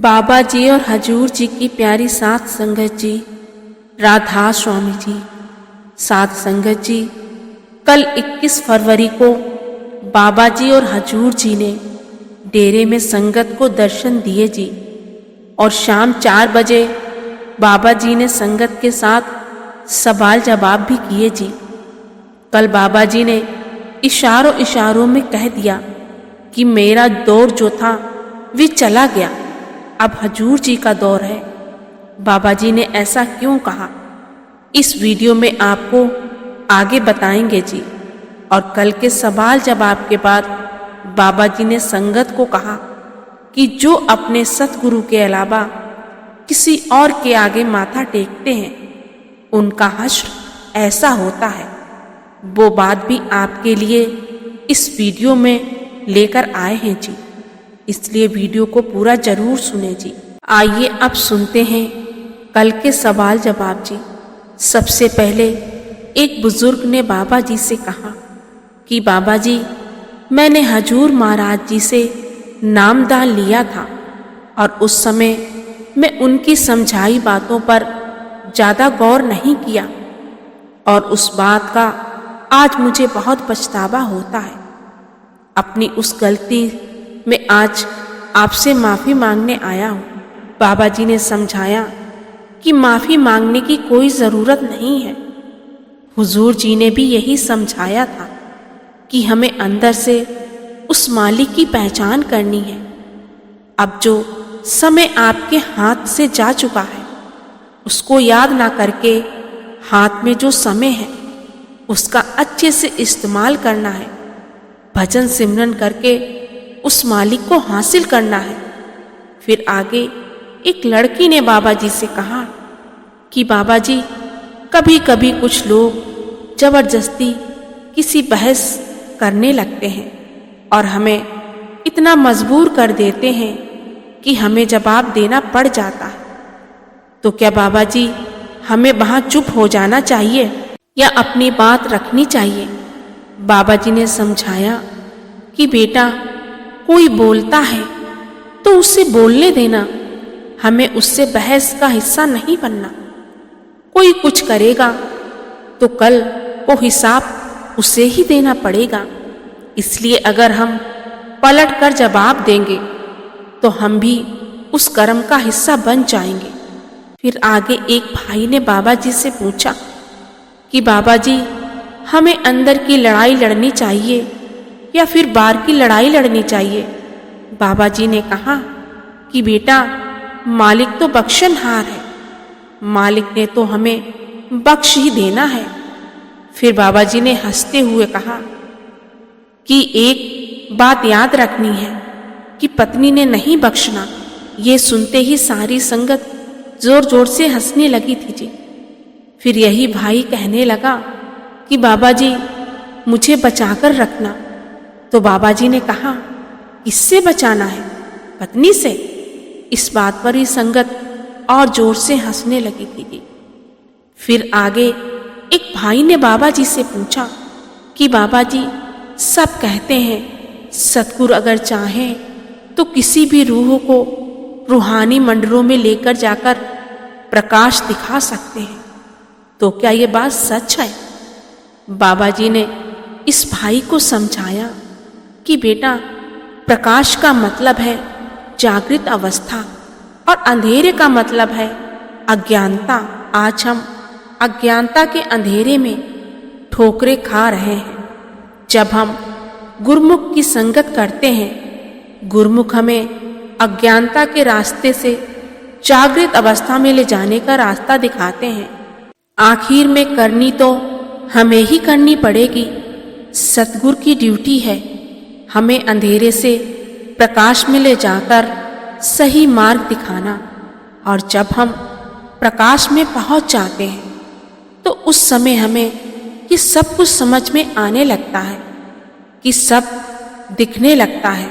बाबा जी और हजूर जी की प्यारी साथ संगत जी, राधा स्वामी जी, साथ संगत जी, कल 21 फरवरी को बाबा जी और हजूर जी ने डेरे में संगत को दर्शन दिए जी। और शाम 4 बजे बाबा जी ने संगत के साथ सवाल जवाब भी किए जी। कल बाबा जी ने इशारों में कह दिया कि मेरा दौर जो था वे चला गया, अब हजूर जी का दौर है। बाबा जी ने ऐसा क्यों कहा, इस वीडियो में आपको आगे बताएंगे जी। और कल के सवाल जवाब के बाद बाबा जी ने संगत को कहा कि जो अपने सतगुरु के अलावा किसी और के आगे माथा टेकते हैं, उनका हश्र ऐसा होता है। वो बात भी आपके लिए इस वीडियो में लेकर आए हैं जी, इसलिए वीडियो को पूरा जरूर सुने जी। आइए अब सुनते हैं कल के सवाल जवाब जी। सबसे पहले एक बुजुर्ग ने बाबा जी से कहा कि बाबा जी, मैंने हजूर महाराज जी से नामदान लिया था और उस समय मैं उनकी समझाई बातों पर ज़्यादा गौर नहीं किया और उस बात का आज मुझे बहुत पछतावा होता है। अपनी उस गलती में आज आपसे माफ़ी मांगने आया हूँ। बाबा जी ने समझाया कि माफ़ी मांगने की कोई ज़रूरत नहीं है। हुजूर जी ने भी यही समझाया था कि हमें अंदर से उस मालिक की पहचान करनी है। अब जो समय आपके हाथ से जा चुका है, उसको याद ना करके हाथ में जो समय है उसका अच्छे से इस्तेमाल करना है। भजन सिमरन करके उस मालिक को हासिल करना है। फिर आगे एक लड़की ने बाबा जी से कहा कि बाबा जी, कभी कभी कुछ लोग जबरदस्ती किसी बहस करने लगते हैं और हमें इतना मजबूर कर देते हैं कि हमें जवाब देना पड़ जाता है। तो क्या बाबा जी हमें वहां चुप हो जाना चाहिए या अपनी बात रखनी चाहिए? बाबा जी ने समझाया कि बेटा, कोई बोलता है तो उसे बोलने देना, हमें उससे बहस का हिस्सा नहीं बनना। कोई कुछ करेगा तो कल वो हिसाब उसे ही देना पड़ेगा। इसलिए अगर हम पलट कर जवाब देंगे तो हम भी उस कर्म का हिस्सा बन जाएंगे। फिर आगे एक भाई ने बाबा जी से पूछा कि बाबा जी, हमें अंदर की लड़ाई लड़नी चाहिए या फिर बाहर की लड़ाई लड़नी चाहिए? बाबा जी ने कहा कि बेटा, मालिक तो बख्शनहार है, मालिक ने तो हमें बख्श ही देना है। फिर बाबा जी ने हंसते हुए कहा कि एक बात याद रखनी है कि पत्नी ने नहीं बख्शना। ये सुनते ही सारी संगत जोर जोर से हंसने लगी थी जी। फिर यही भाई कहने लगा कि बाबा जी, मुझे बचाकर रखना। तो बाबा जी ने कहा, किससे बचाना है? पत्नी से? इस बात पर ही संगत और जोर से हंसने लगी थी। फिर आगे एक भाई ने बाबा जी से पूछा कि बाबा जी, सब कहते हैं सतगुरु अगर चाहें तो किसी भी रूह को रूहानी मंडलों में लेकर जाकर प्रकाश दिखा सकते हैं, तो क्या ये बात सच है? बाबा जी ने इस भाई को समझाया कि बेटा, प्रकाश का मतलब है जागृत अवस्था और अंधेरे का मतलब है अज्ञानता। आज हम अज्ञानता के अंधेरे में ठोकरें खा रहे हैं। जब हम गुरुमुख की संगत करते हैं, गुरुमुख हमें अज्ञानता के रास्ते से जागृत अवस्था में ले जाने का रास्ता दिखाते हैं। आखिर में करनी तो हमें ही करनी पड़ेगी। सतगुरु की ड्यूटी है हमें अंधेरे से प्रकाश में ले जाकर सही मार्ग दिखाना। और जब हम प्रकाश में पहुंच जाते हैं तो उस समय हमें ये सब कुछ समझ में आने लगता है, कि सब दिखने लगता है।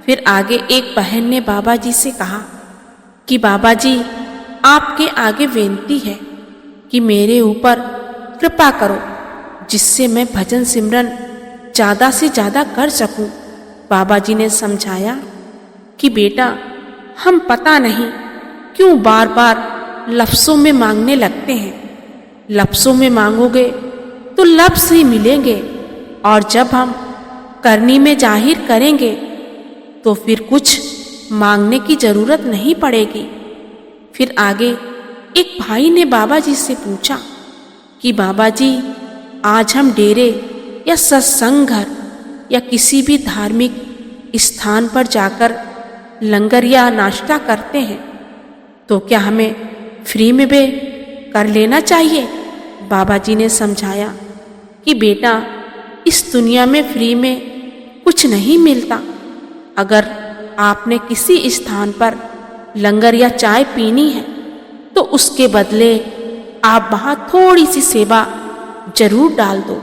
फिर आगे एक बहन ने बाबा जी से कहा कि बाबा जी, आपके आगे विनती है कि मेरे ऊपर कृपा करो, जिससे मैं भजन सिमरन ज़्यादा से ज़्यादा कर सकूं। बाबा जी ने समझाया कि बेटा, हम पता नहीं क्यों बार बार लफ्ज़ों में मांगने लगते हैं। लफ्ज़ों में मांगोगे तो लफ्ज़ ही मिलेंगे, और जब हम करनी में जाहिर करेंगे तो फिर कुछ मांगने की जरूरत नहीं पड़ेगी। फिर आगे एक भाई ने बाबा जी से पूछा कि बाबा जी, आज हम डेरे या सत्संग घर या किसी भी धार्मिक स्थान पर जाकर लंगर या नाश्ता करते हैं, तो क्या हमें फ्री में भी कर लेना चाहिए? बाबा जी ने समझाया कि बेटा, इस दुनिया में फ्री में कुछ नहीं मिलता। अगर आपने किसी स्थान पर लंगर या चाय पीनी है तो उसके बदले आप वहाँ थोड़ी सी सेवा जरूर डाल दो।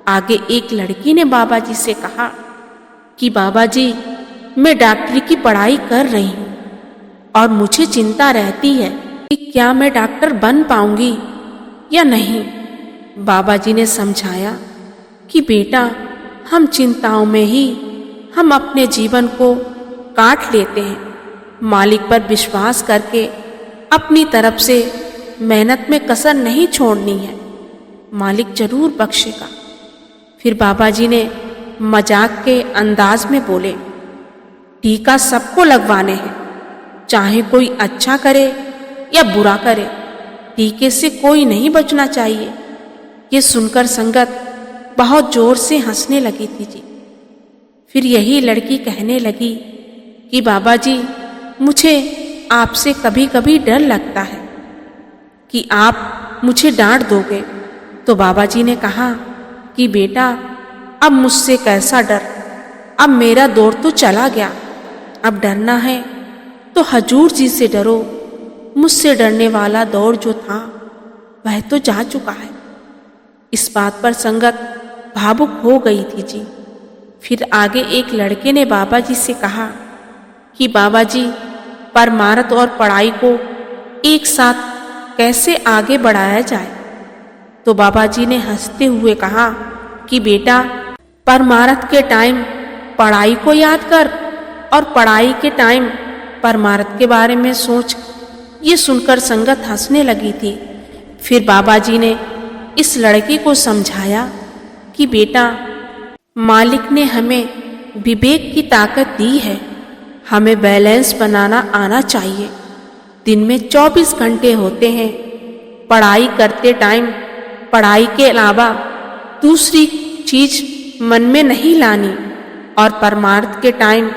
आगे एक लड़की ने बाबा जी से कहा कि बाबा जी, मैं डॉक्टरी की पढ़ाई कर रही हूँ और मुझे चिंता रहती है कि क्या मैं डॉक्टर बन पाऊंगी या नहीं। बाबा जी ने समझाया कि बेटा, हम चिंताओं में ही हम अपने जीवन को काट लेते हैं। मालिक पर विश्वास करके अपनी तरफ से मेहनत में कसर नहीं छोड़नी है, मालिक जरूर बख्शेगा। फिर बाबा जी ने मजाक के अंदाज में बोले, टीका सबको लगवाने हैं, चाहे कोई अच्छा करे या बुरा करे, टीके से कोई नहीं बचना चाहिए। ये सुनकर संगत बहुत जोर से हंसने लगी थी जी। फिर यही लड़की कहने लगी कि बाबा जी, मुझे आपसे कभी कभी डर लगता है कि आप मुझे डांट दोगे। तो बाबा जी ने कहा कि बेटा, अब मुझसे कैसा डर, अब मेरा दौर तो चला गया। अब डरना है तो हजूर जी से डरो। मुझसे डरने वाला दौर जो था वह तो जा चुका है। इस बात पर संगत भावुक हो गई थी जी। फिर आगे एक लड़के ने बाबा जी से कहा कि बाबा जी, परमार्थ और पढ़ाई को एक साथ कैसे आगे बढ़ाया जाए? तो बाबा जी ने हंसते हुए कहा कि बेटा, परमार्थ के टाइम पढ़ाई को याद कर और पढ़ाई के टाइम परमार्थ के बारे में सोच। ये सुनकर संगत हंसने लगी थी। फिर बाबा जी ने इस लड़के को समझाया कि बेटा, मालिक ने हमें विवेक की ताकत दी है, हमें बैलेंस बनाना आना चाहिए। दिन में 24 घंटे होते हैं। पढ़ाई करते टाइम पढ़ाई के अलावा दूसरी चीज मन में नहीं लानी, और परमार्थ के टाइम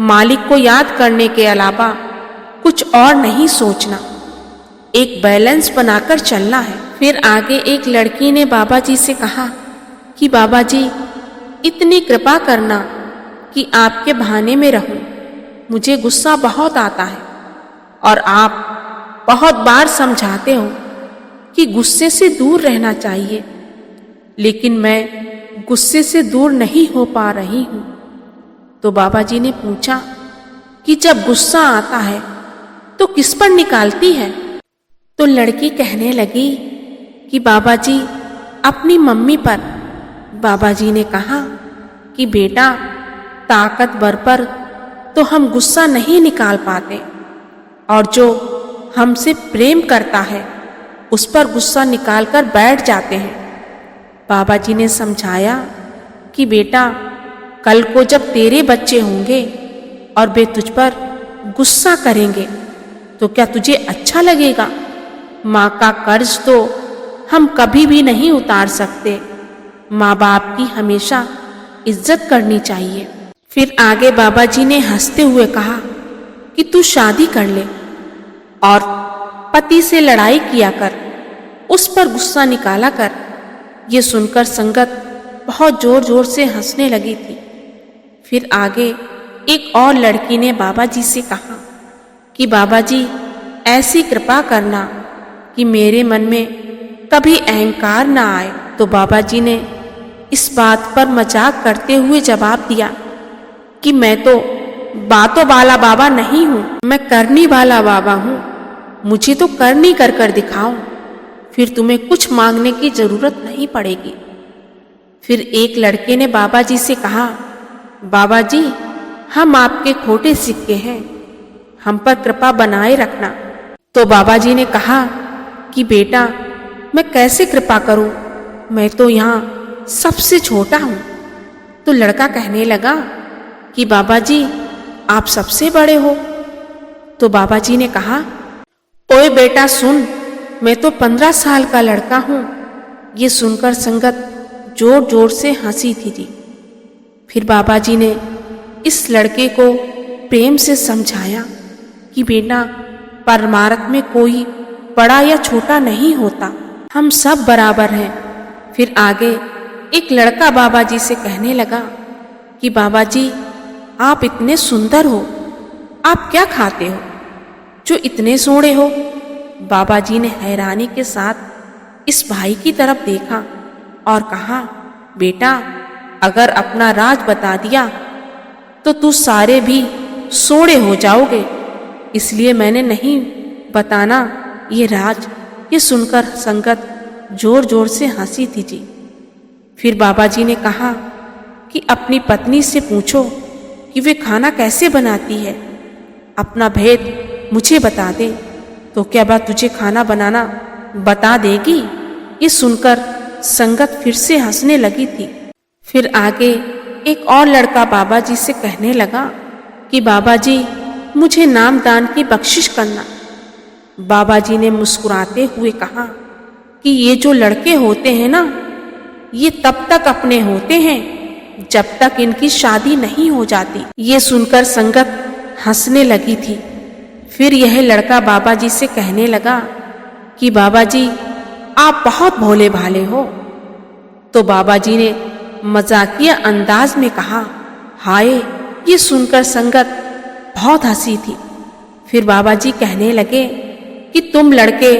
मालिक को याद करने के अलावा कुछ और नहीं सोचना। एक बैलेंस बनाकर चलना है। फिर आगे एक लड़की ने बाबा जी से कहा कि बाबा जी, इतनी कृपा करना कि आपके बहाने में रहूं। मुझे गुस्सा बहुत आता है और आप बहुत बार समझाते हो कि गुस्से से दूर रहना चाहिए, लेकिन मैं गुस्से से दूर नहीं हो पा रही हूँ। तो बाबा जी ने पूछा कि जब गुस्सा आता है तो किस पर निकालती है? तो लड़की कहने लगी कि बाबा जी, अपनी मम्मी पर। बाबा जी ने कहा कि बेटा, ताकतवर पर तो हम गुस्सा नहीं निकाल पाते, और जो हमसे प्रेम करता है उस पर गुस्सा निकालकर बैठ जाते हैं। बाबा जी ने समझाया कि बेटा, कल को जब तेरे बच्चे होंगे और वे तुझ पर गुस्सा करेंगे तो क्या तुझे अच्छा लगेगा? माँ का कर्ज तो हम कभी भी नहीं उतार सकते। माँ बाप की हमेशा इज्जत करनी चाहिए। फिर आगे बाबा जी ने हंसते हुए कहा कि तू शादी कर ले और पति से लड़ाई किया कर, उस पर गुस्सा निकाला कर। ये सुनकर संगत बहुत जोर जोर से हंसने लगी थी। फिर आगे एक और लड़की ने बाबा जी से कहा कि बाबा जी, ऐसी कृपा करना कि मेरे मन में कभी अहंकार ना आए। तो बाबा जी ने इस बात पर मजाक करते हुए जवाब दिया कि मैं तो बातों वाला बाबा नहीं हूँ, मैं करनी वाला बाबा हूँ। मुझे तो करनी कर कर दिखाओ, फिर तुम्हें कुछ मांगने की जरूरत नहीं पड़ेगी। फिर एक लड़के ने बाबा जी से कहा, बाबा जी, हम आपके खोटे सिक्के हैं, हम पर कृपा बनाए रखना। तो बाबा जी ने कहा कि बेटा, मैं कैसे कृपा करूं, मैं तो यहाँ सबसे छोटा हूं। तो लड़का कहने लगा कि बाबा जी, आप सबसे बड़े हो। तो बाबा जी ने कहा, ओए बेटा सुन, मैं तो 15 साल का लड़का हूं। ये सुनकर संगत जोर जोर से हंसी थी जी। फिर बाबा जी ने इस लड़के को प्रेम से समझाया कि बेटा, परमार्थ में कोई बड़ा या छोटा नहीं होता, हम सब बराबर हैं। फिर आगे एक लड़का बाबा जी से कहने लगा कि बाबा जी, आप इतने सुंदर हो, आप क्या खाते हो जो इतने सोहरे हो? बाबा जी ने हैरानी के साथ इस भाई की तरफ देखा और कहा, बेटा, अगर अपना राज बता दिया तो तू सारे भी सोहरे हो जाओगे, इसलिए मैंने नहीं बताना ये राज। ये सुनकर संगत जोर जोर से हंसी थी जी। फिर बाबा जी ने कहा कि अपनी पत्नी से पूछो कि वे खाना कैसे बनाती है, अपना भेद मुझे बता दे, तो क्या बात तुझे खाना बनाना बता देगी? ये सुनकर संगत फिर से हंसने लगी थी। फिर आगे एक और लड़का बाबा जी से कहने लगा कि बाबा जी, मुझे नाम दान की बख्शिश करना। बाबा जी ने मुस्कुराते हुए कहा कि ये जो लड़के होते हैं ना, ये तब तक अपने होते हैं जब तक इनकी शादी नहीं हो जाती। ये सुनकर संगत हंसने लगी थी। फिर यह लड़का बाबा जी से कहने लगा कि बाबा जी, आप बहुत भोले भाले हो। तो बाबा जी ने मजाकिया अंदाज में कहा, हाय। ये सुनकर संगत बहुत हंसी थी। फिर बाबा जी कहने लगे कि तुम लड़के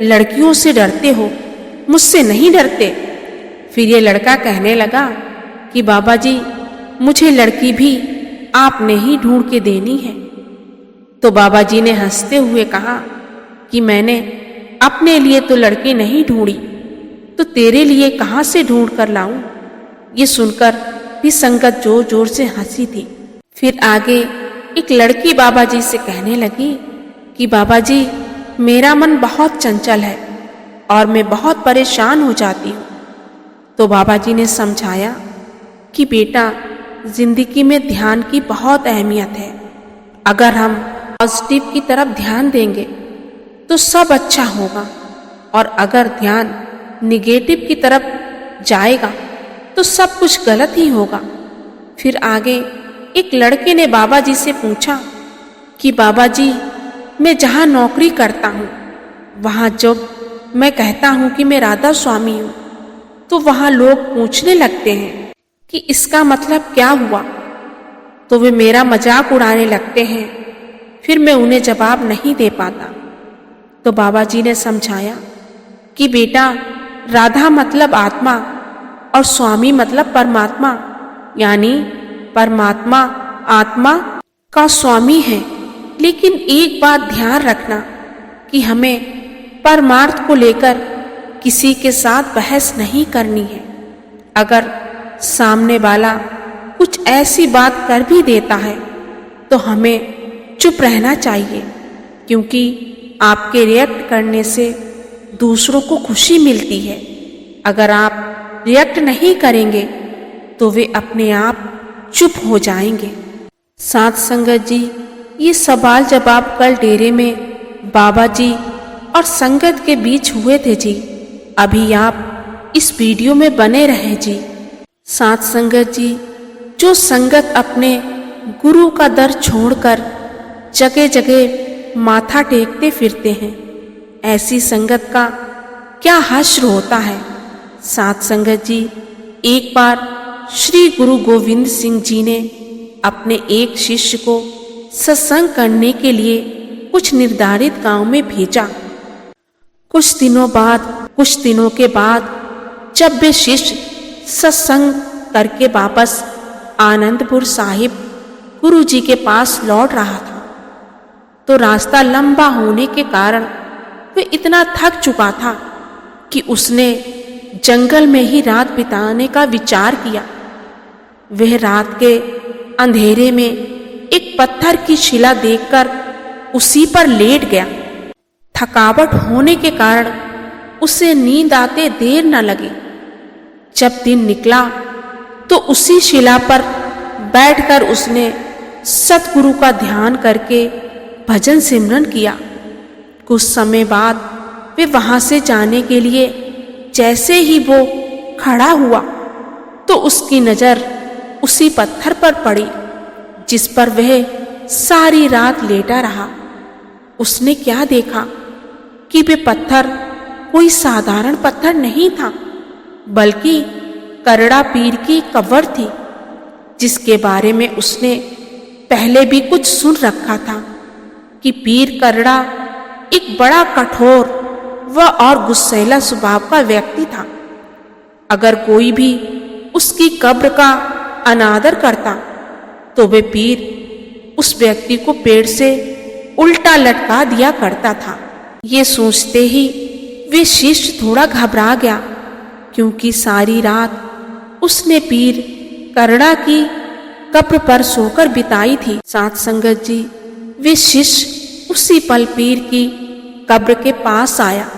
लड़कियों से डरते हो, मुझसे नहीं डरते। फिर ये लड़का कहने लगा कि बाबा जी, मुझे लड़की भी आपने ही ढूंढ के देनी है। तो बाबा जी ने हंसते हुए कहा कि मैंने अपने लिए तो लड़की नहीं ढूंढी, तो तेरे लिए कहाँ से ढूंढ कर लाऊं? ये सुनकर भी संगत जोर जोर से हंसी थी। फिर आगे एक लड़की बाबा जी से कहने लगी कि बाबा जी, मेरा मन बहुत चंचल है और मैं बहुत परेशान हो जाती हूँ। तो बाबा जी ने समझाया कि बेटा, जिंदगी में ध्यान की बहुत अहमियत है। अगर हम पॉजिटिव की तरफ ध्यान देंगे तो सब अच्छा होगा, और अगर ध्यान निगेटिव की तरफ जाएगा तो सब कुछ गलत ही होगा। फिर आगे एक लड़के ने बाबा जी से पूछा कि बाबा जी, मैं जहाँ नौकरी करता हूँ, वहाँ जब मैं कहता हूँ कि मैं राधा स्वामी हूँ, तो वहाँ लोग पूछने लगते हैं कि इसका मतलब क्या हुआ। तो वे मेरा मजाक उड़ाने लगते हैं। फिर मैं उन्हें जवाब नहीं दे पाता। तो बाबा जी ने समझाया कि बेटा, राधा मतलब आत्मा और स्वामी मतलब परमात्मा, यानी परमात्मा आत्मा का स्वामी है। लेकिन एक बात ध्यान रखना कि हमें परमार्थ को लेकर किसी के साथ बहस नहीं करनी है। अगर सामने वाला कुछ ऐसी बात कर भी देता है तो हमें चुप रहना चाहिए, क्योंकि आपके रिएक्ट करने से दूसरों को खुशी मिलती है। अगर आप रिएक्ट नहीं करेंगे तो वे अपने आप चुप हो जाएंगे। साथ संगत जी, ये सवाल जवाब कल डेरे में बाबा जी और संगत के बीच हुए थे जी। अभी आप इस वीडियो में बने रहें जी। साथ संगत जी, जो संगत अपने गुरु का दर छोड़कर जगह जगह माथा टेकते फिरते हैं, ऐसी संगत का क्या हश्र होता है। साथ संगत जी, एक बार श्री गुरु गोविंद सिंह जी ने अपने एक शिष्य को सत्संग करने के लिए कुछ निर्धारित गांव में भेजा। कुछ दिनों के बाद जब वे शिष्य सत्संग करके वापस आनंदपुर साहिब गुरु जी के पास लौट रहा था, तो रास्ता लंबा होने के कारण वह इतना थक चुका था कि उसने जंगल में ही रात बिताने का विचार किया। वह रात के अंधेरे में एक पत्थर की शिला देखकर उसी पर लेट गया। थकावट होने के कारण उसे नींद आते देर न लगी। जब दिन निकला तो उसी शिला पर बैठकर उसने सतगुरु का ध्यान करके भजन सिमरन किया। कुछ समय बाद वे वहां से जाने के लिए जैसे ही वो खड़ा हुआ तो उसकी नजर उसी पत्थर पर पड़ी जिस पर वह सारी रात लेटा रहा। उसने क्या देखा कि वे पत्थर कोई साधारण पत्थर नहीं था, बल्कि करड़ा पीर की कब्र थी, जिसके बारे में उसने पहले भी कुछ सुन रखा था कि पीर करड़ा एक बड़ा कठोर व और गुस्सैला स्वभाव का व्यक्ति था। अगर कोई भी उसकी कब्र का अनादर करता तो वे पीर उस व्यक्ति को पेड़ से उल्टा लटका दिया करता था। ये सोचते ही वे शिष्य थोड़ा घबरा गया, क्योंकि सारी रात उसने पीर करड़ा की कब्र पर सोकर बिताई थी। साथ संगत जी, वे शिष्य उसी पल पीर की कब्र के पास आया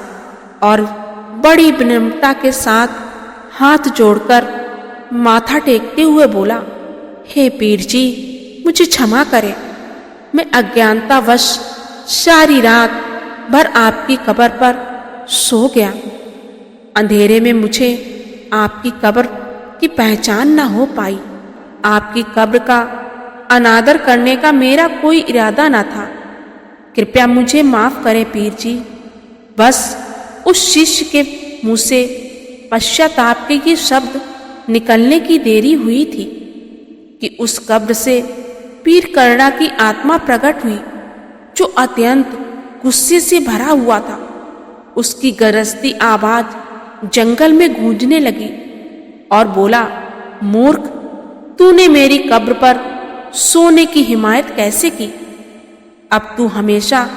और बड़ी विनम्रता के साथ हाथ जोड़कर माथा टेकते हुए बोला, हे पीर जी, मुझे क्षमा करें। मैं अज्ञानतावश सारी रात भर आपकी कब्र पर सो गया। अंधेरे में मुझे आपकी कब्र की पहचान न हो पाई। आपकी कब्र का अनादर करने का मेरा कोई इरादा न था। कृपया मुझे माफ करें पीर जी। बस उस शिष्य के मुंह से पश्चाताप के ये शब्द निकलने की देरी हुई थी कि उस कब्र से पीर करड़ा की आत्मा प्रकट हुई, जो अत्यंत गुस्से से भरा हुआ था। उसकी गरजती आवाज जंगल में गूंजने लगी और बोला, मूर्ख, तूने मेरी कब्र पर सोने की हिमायत कैसे की? अब तू हमेशा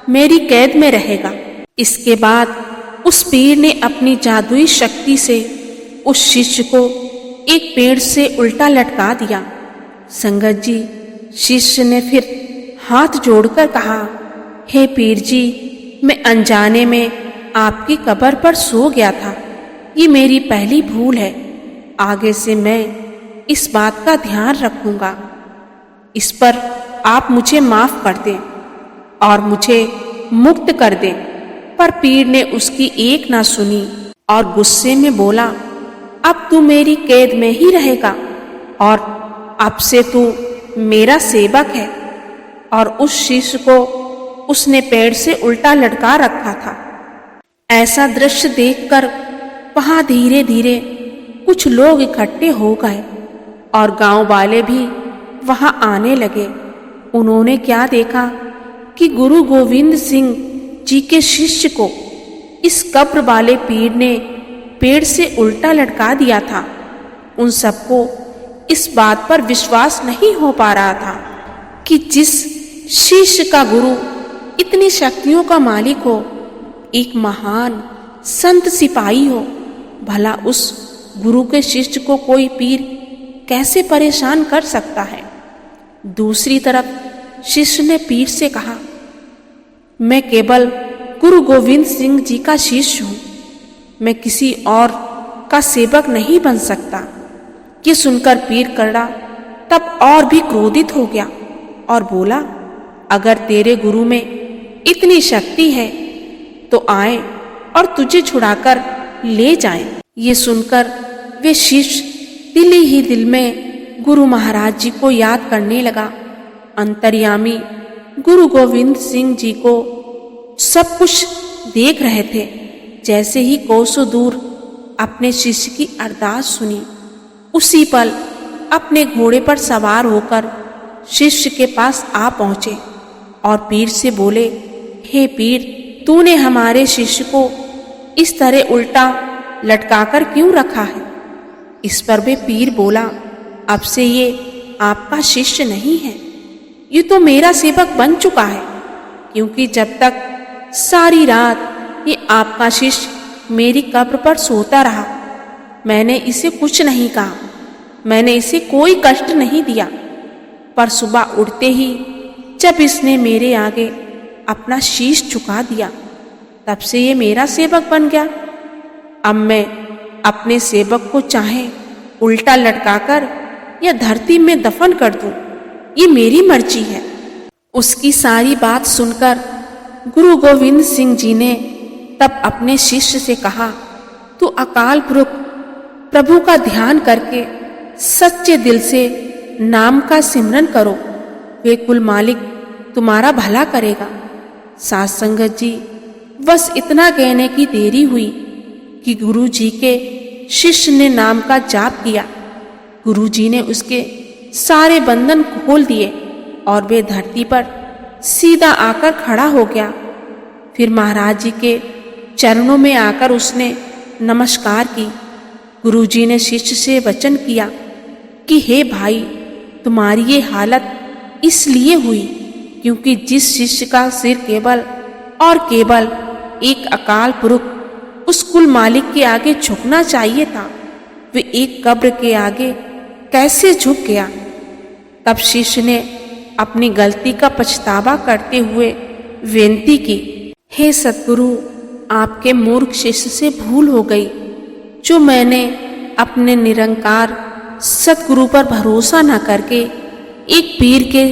मेरी कैद में रहेगा। इसके बाद उस पीर ने अपनी जादुई शक्ति से उस शिष्य को एक पेड़ से उल्टा लटका दिया। संगत जी, शिष्य ने फिर हाथ जोड़कर कहा, हे पीर जी, मैं अनजाने में आपकी कब्र पर सो गया था। ये मेरी पहली भूल है। आगे से मैं इस बात का ध्यान रखूंगा। इस पर आप मुझे माफ कर दें और मुझे मुक्त कर दें। पर पीर ने उसकी एक ना सुनी और गुस्से में बोला, अब तू मेरी कैद में ही रहेगा और अब से तू मेरा सेवक है। और उस शिष्य को उसने पेड़ से उल्टा लटका रखा था। ऐसा दृश्य देखकर वहां धीरे धीरे कुछ लोग इकट्ठे हो गए और गांव वाले भी वहां आने लगे। उन्होंने क्या देखा कि गुरु गोविंद सिंह जी के शिष्य को इस कब्र वाले पीर ने पेड़ से उल्टा लटका दिया था। उन सबको इस बात पर विश्वास नहीं हो पा रहा था कि जिस शिष्य का गुरु इतनी शक्तियों का मालिक हो, एक महान संत सिपाही हो, भला उस गुरु के शिष्य को कोई पीर कैसे परेशान कर सकता है। दूसरी तरफ शिष्य ने पीर से कहा, मैं केवल गुरु गोविंद सिंह जी का शिष्य हूं, मैं किसी और का सेवक नहीं बन सकता। ये सुनकर पीर करड़ा तब और भी क्रोधित हो गया और बोला, अगर तेरे गुरु में इतनी शक्ति है तो आए और तुझे छुड़ाकर ले जाएं। ये सुनकर वे शिष्य दिल ही दिल में गुरु महाराज जी को याद करने लगा। अंतर्यामी गुरु गोविंद सिंह जी को सब कुछ देख रहे थे। जैसे ही कोसों दूर अपने शिष्य की अरदास सुनी, उसी पल अपने घोड़े पर सवार होकर शिष्य के पास आ पहुंचे और पीर से बोले, हे पीर, तूने हमारे शिष्य को इस तरह उल्टा लटकाकर क्यों रखा है? इस पर वे पीर बोला, अब से ये आपका शिष्य नहीं है, ये तो मेरा सेवक बन चुका है, क्योंकि जब तक सारी रात ये आपका शिष्य मेरी कब्र पर सोता रहा, मैंने इसे कुछ नहीं कहा, मैंने इसे कोई कष्ट नहीं दिया। पर सुबह उठते ही जब इसने मेरे आगे अपना शीश झुका दिया, तब से ये मेरा सेवक बन गया। अब मैं अपने सेवक को चाहे उल्टा लटकाकर या धरती में दफन कर दूं, ये मेरी मर्जी है। उसकी सारी बात सुनकर गुरु गोविंद सिंह जी ने तब अपने शिष्य से कहा, तू अकाल पुरख प्रभु का ध्यान करके सच्चे दिल से नाम का सिमरन करो, वे कुल मालिक तुम्हारा भला करेगा। साध संगत जी, बस इतना कहने की देरी हुई कि गुरु जी के शिष्य ने नाम का जाप किया। गुरु जी ने उसके सारे बंधन खोल दिए और वे धरती पर सीधा आकर खड़ा हो गया। फिर महाराज जी के चरणों में आकर उसने नमस्कार की। गुरु जी ने शिष्य से वचन किया कि हे भाई, तुम्हारी ये हालत इसलिए हुई क्योंकि जिस शिष्य का सिर केवल और केवल एक अकाल पुरख उस कुल मालिक के आगे झुकना चाहिए था, वे एक कब्र के आगे कैसे झुक गया। तब शिष्य ने अपनी गलती का पछतावा करते हुए विनती की, हे सतगुरु, आपके मूर्ख शिष्य से भूल हो गई जो मैंने अपने निरंकार सतगुरु पर भरोसा न करके एक पीर के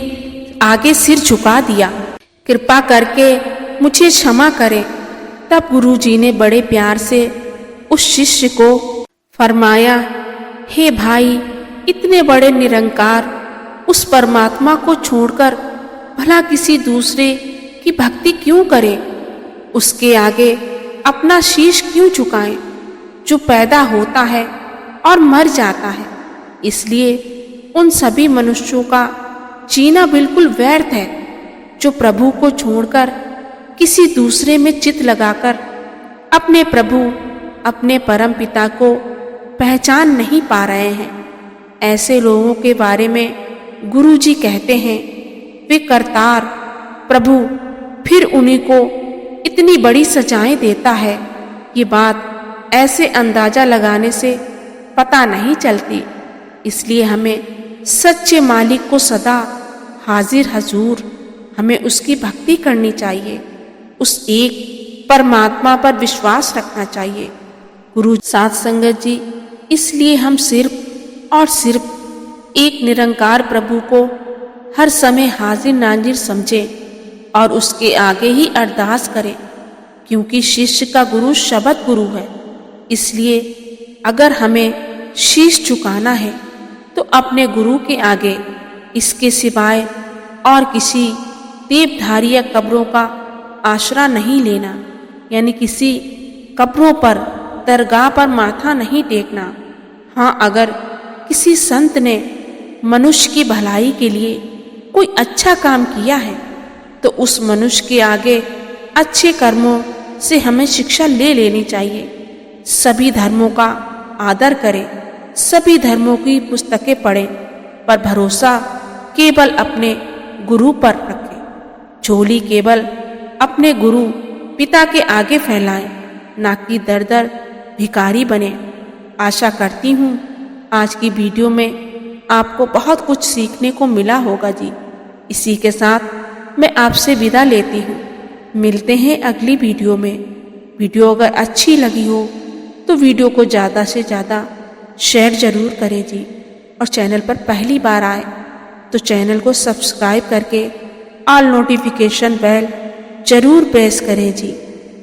आगे सिर झुका दिया। कृपा करके मुझे क्षमा करें। तब गुरु जी ने बड़े प्यार से उस शिष्य को फरमाया, हे भाई, इतने बड़े निरंकार उस परमात्मा को छोड़कर भला किसी दूसरे की भक्ति क्यों करे, उसके आगे अपना शीश क्यों झुकाएं, जो पैदा होता है और मर जाता है। इसलिए उन सभी मनुष्यों का जीना बिल्कुल व्यर्थ है जो प्रभु को छोड़कर किसी दूसरे में चित लगाकर अपने प्रभु, अपने परम पिता को पहचान नहीं पा रहे हैं। ऐसे लोगों के बारे में गुरु जी कहते हैं, वे करतार प्रभु फिर उन्हीं को इतनी बड़ी सजाएं देता है। ये बात ऐसे अंदाजा लगाने से पता नहीं चलती। इसलिए हमें सच्चे मालिक को सदा हाजिर हजूर हमें उसकी भक्ति करनी चाहिए, उस एक परमात्मा पर विश्वास रखना चाहिए। गुरु साध संगत जी, इसलिए हम सिर्फ और सिर्फ एक निरंकार प्रभु को हर समय हाजिर नाजिर समझें और उसके आगे ही अरदास करें, क्योंकि शिष्य का गुरु शब्द गुरु है। इसलिए अगर हमें शीश झुकाना है तो अपने गुरु के आगे इसके सिवाय और किसी देवधारी या कब्रों का आसरा नहीं लेना, यानी किसी कब्रों पर दरगाह पर माथा नहीं टेकना। हाँ, अगर किसी संत ने मनुष्य की भलाई के लिए कोई अच्छा काम किया है तो उस मनुष्य के आगे अच्छे कर्मों से हमें शिक्षा ले लेनी चाहिए। सभी धर्मों का आदर करें, सभी धर्मों की पुस्तकें पढ़ें, पर भरोसा केवल अपने गुरु पर रखें। झोली केवल अपने गुरु पिता के आगे फैलाएं, ना कि दर दर भिखारी बने। आशा करती हूँ आज की वीडियो में आपको बहुत कुछ सीखने को मिला होगा जी। इसी के साथ मैं आपसे विदा लेती हूँ। मिलते हैं अगली वीडियो में। वीडियो अगर अच्छी लगी हो तो वीडियो को ज़्यादा से ज़्यादा शेयर ज़रूर करें जी। और चैनल पर पहली बार आए तो चैनल को सब्सक्राइब करके ऑल नोटिफिकेशन बेल ज़रूर प्रेस करें जी,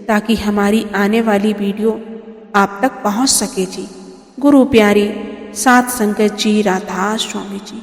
ताकि हमारी आने वाली वीडियो आप तक पहुंच सके जी। गुरु प्यारी साध संगत जी, राधा स्वामी जी।